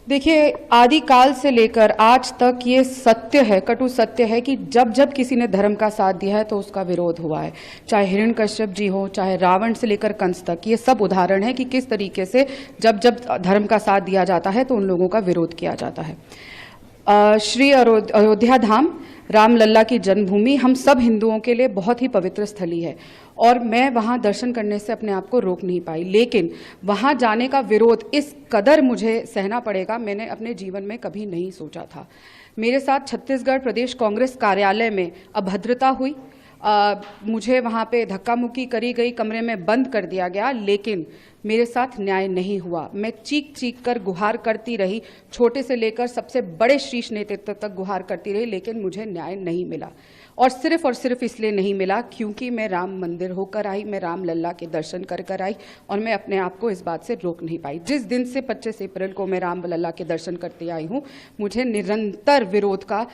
देखिए, आदिकाल से लेकर आज तक ये सत्य है, कटु सत्य है कि जब जब किसी ने धर्म का साथ दिया है तो उसका विरोध हुआ है। चाहे हिरण्यकश्यप जी हो, चाहे रावण से लेकर कंस तक, ये सब उदाहरण है कि किस तरीके से जब जब धर्म का साथ दिया जाता है तो उन लोगों का विरोध किया जाता है। श्री अयोध्या धाम, रामलल्ला की जन्मभूमि, हम सब हिंदुओं के लिए बहुत ही पवित्र स्थली है और मैं वहाँ दर्शन करने से अपने आप को रोक नहीं पाई। लेकिन वहाँ जाने का विरोध इस कदर मुझे सहना पड़ेगा, मैंने अपने जीवन में कभी नहीं सोचा था। मेरे साथ छत्तीसगढ़ प्रदेश कांग्रेस कार्यालय में अभद्रता हुई, मुझे वहाँ पे धक्का मुक्की करी गई, कमरे में बंद कर दिया गया, लेकिन मेरे साथ न्याय नहीं हुआ। मैं चीख चीख कर गुहार करती रही, छोटे से लेकर सबसे बड़े शीर्ष नेतृत्व तक गुहार करती रही, लेकिन मुझे न्याय नहीं मिला। और सिर्फ इसलिए नहीं मिला क्योंकि मैं राम मंदिर होकर आई, मैं राम लल्ला के दर्शन कर कर आई और मैं अपने आप को इस बात से रोक नहीं पाई। जिस दिन से 25 अप्रैल को मैं राम लल्ला के दर्शन करते आई हूँ, मुझे निरंतर विरोध का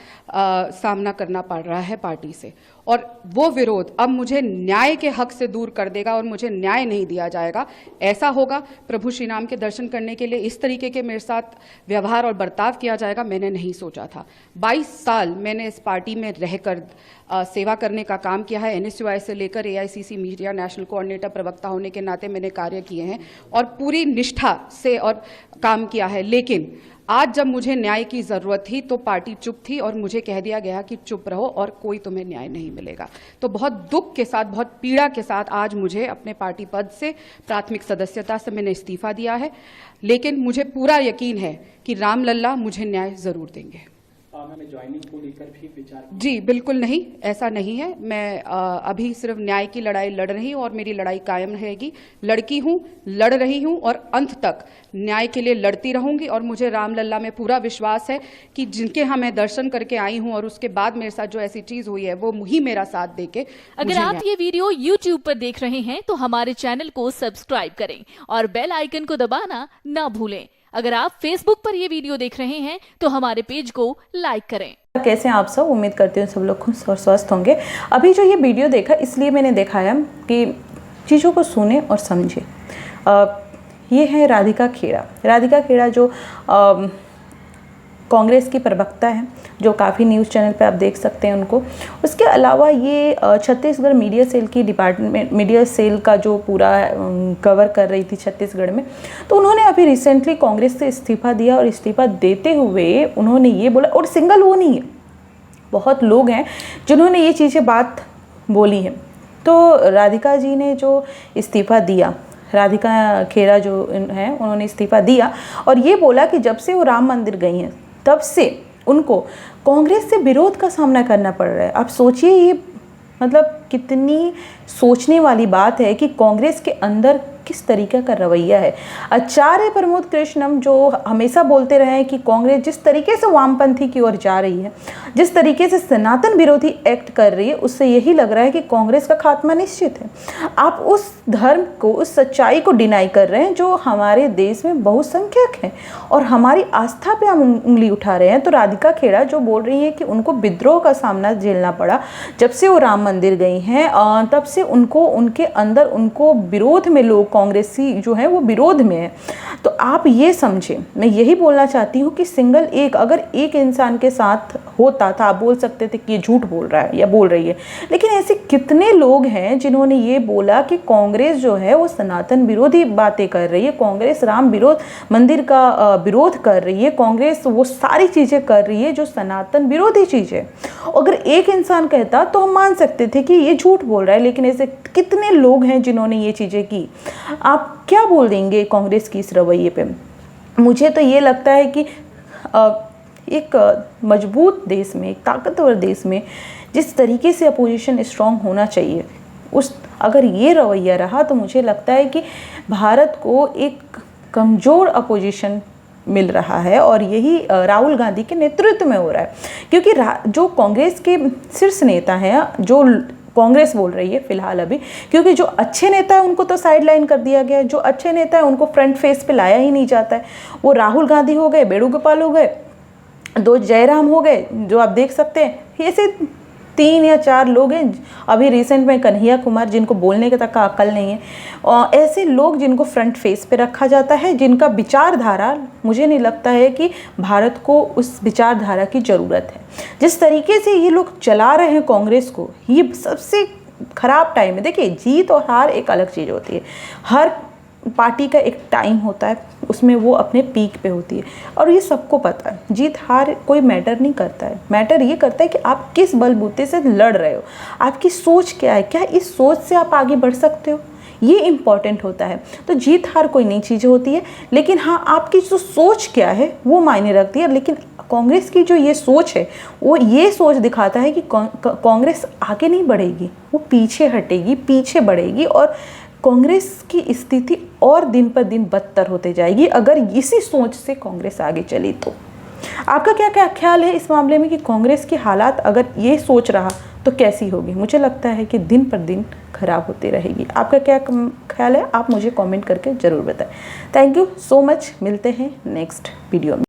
सामना करना पड़ रहा है पार्टी से, और वो विरोध अब मुझे न्याय के हक से दूर कर देगा और मुझे न्याय नहीं दिया जाएगा। ऐसा होगा, प्रभु श्री राम के दर्शन करने के लिए इस तरीके के मेरे साथ व्यवहार और बर्ताव किया जाएगा, मैंने नहीं सोचा था। 22 साल मैंने इस पार्टी में रहकर सेवा करने का काम किया है। NSUI से लेकर AICC मीडिया नेशनल कोऑर्डिनेटर प्रवक्ता होने के नाते मैंने कार्य किए हैं और पूरी निष्ठा से और काम किया है। लेकिन आज जब मुझे न्याय की ज़रूरत थी तो पार्टी चुप थी और मुझे कह दिया गया कि चुप रहो और कोई तुम्हें न्याय नहीं मिलेगा। तो बहुत दुख के साथ, बहुत पीड़ा के साथ आज मुझे अपने पार्टी पद से, प्राथमिक सदस्यता से मैंने इस्तीफा दिया है। लेकिन मुझे पूरा यकीन है कि राम लल्ला मुझे न्याय ज़रूर देंगे। में ज्वाइनिंग को लेकर भी विचार? जी बिल्कुल नहीं, ऐसा नहीं है। मैं अभी सिर्फ न्याय की लड़ाई लड़ रही हूँ और मेरी लड़ाई कायम रहेगी। लड़की हूँ, लड़ रही हूँ और अंत तक न्याय के लिए लड़ती रहूंगी। और मुझे रामलल्ला में पूरा विश्वास है कि जिनके यहाँ मैं दर्शन करके आई हूँ और उसके बाद मेरे साथ जो ऐसी चीज हुई है वो ही मेरा साथ देके। अगर आप ये वीडियो YouTube पर देख रहे हैं तो हमारे चैनल को सब्सक्राइब करें और बेल आइकन को दबाना ना भूलें। अगर आप Facebook पर ये वीडियो देख रहे हैं तो हमारे पेज को लाइक करें। कैसे आप सब, उम्मीद करती हूँ सब लोग खुश और स्वस्थ होंगे। अभी जो ये वीडियो देखा इसलिए मैंने दिखाया कि चीज़ों को सुने और समझे। ये है राधिका खेड़ा। राधिका खेड़ा जो कांग्रेस की प्रवक्ता है, जो काफ़ी न्यूज़ चैनल पे आप देख सकते हैं उनको। उसके अलावा ये छत्तीसगढ़ मीडिया सेल का जो पूरा कवर कर रही थी छत्तीसगढ़ में। तो उन्होंने अभी रिसेंटली कांग्रेस से इस्तीफा दिया और इस्तीफा देते हुए उन्होंने ये बोला, और सिंगल वो नहीं है, बहुत लोग हैं जिन्होंने ये चीज़ें बात बोली है। तो राधिका जी ने जो इस्तीफा दिया, राधिका खेड़ा जो हैं उन्होंने इस्तीफा दिया और ये बोला कि जब से वो राम मंदिर गई हैं तब से उनको कांग्रेस से विरोध का सामना करना पड़ रहा है। आप सोचिए, ये मतलब कितनी सोचने वाली बात है कि कांग्रेस के अंदर किस तरीके का रवैया है। आचार्य प्रमोद कृष्णम जो हमेशा बोलते रहे हैं कि कांग्रेस जिस तरीके से वामपंथी की ओर जा रही है, जिस तरीके से सनातन विरोधी एक्ट कर रही है, उससे यही लग रहा है कि कांग्रेस का खात्मा निश्चित है। आप उस धर्म को, उस सच्चाई को डिनाई कर रहे हैं जो हमारे देश में बहुसंख्यक हैं और हमारी आस्था पे हम उंगली उठा रहे हैं। तो राधिका खेड़ा जो बोल रही है कि उनको विद्रोह का सामना झेलना पड़ा जब से वो राम मंदिर गई हैं, तब से उनको, उनके अंदर उनको विरोध में, लोग कांग्रेसी जो है वो विरोध में है। तो आप ये समझें, मैं यही बोलना चाहती हूँ कि सिंगल एक, अगर एक इंसान के साथ होता था, आप बोल सकते थे कि ये झूठ बोल रहा है या बोल रही है, लेकिन ऐसे कितने लोग हैं जिन्होंने ये बोला कि कांग्रेस जो है वो सनातन विरोधी बातें कर रही है, कांग्रेस राम विरोध मंदिर का विरोध कर रही है, कांग्रेस वो सारी चीज़ें कर रही है जो सनातन विरोधी चीज़ है। अगर एक इंसान कहता तो हम मान सकते थे कि ये झूठ बोल रहा है, लेकिन ऐसे कितने लोग हैं जिन्होंने ये चीज़ें की। आप क्या बोल देंगे कांग्रेस की इस रवैये पे? मुझे तो ये लगता है कि एक मजबूत देश में, एक ताकतवर देश में जिस तरीके से अपोजिशन स्ट्रांग होना चाहिए, उस अगर ये रवैया रहा तो मुझे लगता है कि भारत को एक कमज़ोर अपोजिशन मिल रहा है और यही राहुल गांधी के नेतृत्व में हो रहा है। क्योंकि जो कांग्रेस के शीर्ष नेता हैं, जो कांग्रेस बोल रही है फिलहाल अभी, क्योंकि जो अच्छे नेता है उनको तो साइड लाइन कर दिया गया है, जो अच्छे नेता है उनको फ्रंट फेस पे लाया ही नहीं जाता है। वो राहुल गांधी हो गए, वेणुगोपाल हो गए, 2 जयराम हो गए, जो आप देख सकते हैं। ऐसे 3 या 4 लोग हैं, अभी रिसेंट में कन्हैया कुमार जिनको बोलने का तक का अकल नहीं है, और ऐसे लोग जिनको फ्रंट फेस पे रखा जाता है, जिनका विचारधारा, मुझे नहीं लगता है कि भारत को उस विचारधारा की ज़रूरत है। जिस तरीके से ये लोग चला रहे हैं कांग्रेस को, ये सबसे ख़राब टाइम है। देखिए, जीत और हार एक अलग चीज़ होती है, हर पार्टी का एक टाइम होता है, उसमें वो अपने पीक पे होती है, और ये सबको पता है। जीत हार कोई मैटर नहीं करता है, मैटर ये करता है कि आप किस बलबूते से लड़ रहे हो, आपकी सोच क्या है, क्या इस सोच से आप आगे बढ़ सकते हो, ये इम्पॉर्टेंट होता है। तो जीत हार कोई नई चीज़ होती है, लेकिन हाँ, आपकी जो सोच क्या है वो मायने रखती है। लेकिन कांग्रेस की जो ये सोच है, वो ये सोच दिखाता है कि कांग्रेस आगे नहीं बढ़ेगी, वो पीछे हटेगी, पीछे बढ़ेगी, और कांग्रेस की स्थिति और दिन पर दिन बदतर होते जाएगी अगर इसी सोच से कांग्रेस आगे चली तो। आपका क्या क्या ख्याल है इस मामले में कि कांग्रेस की हालात अगर ये सोच रहा तो कैसी होगी? मुझे लगता है कि दिन पर दिन खराब होती रहेगी। आपका क्या ख्याल है, आप मुझे कमेंट करके ज़रूर बताएं। थैंक यू सो मच, मिलते हैं नेक्स्ट वीडियो में।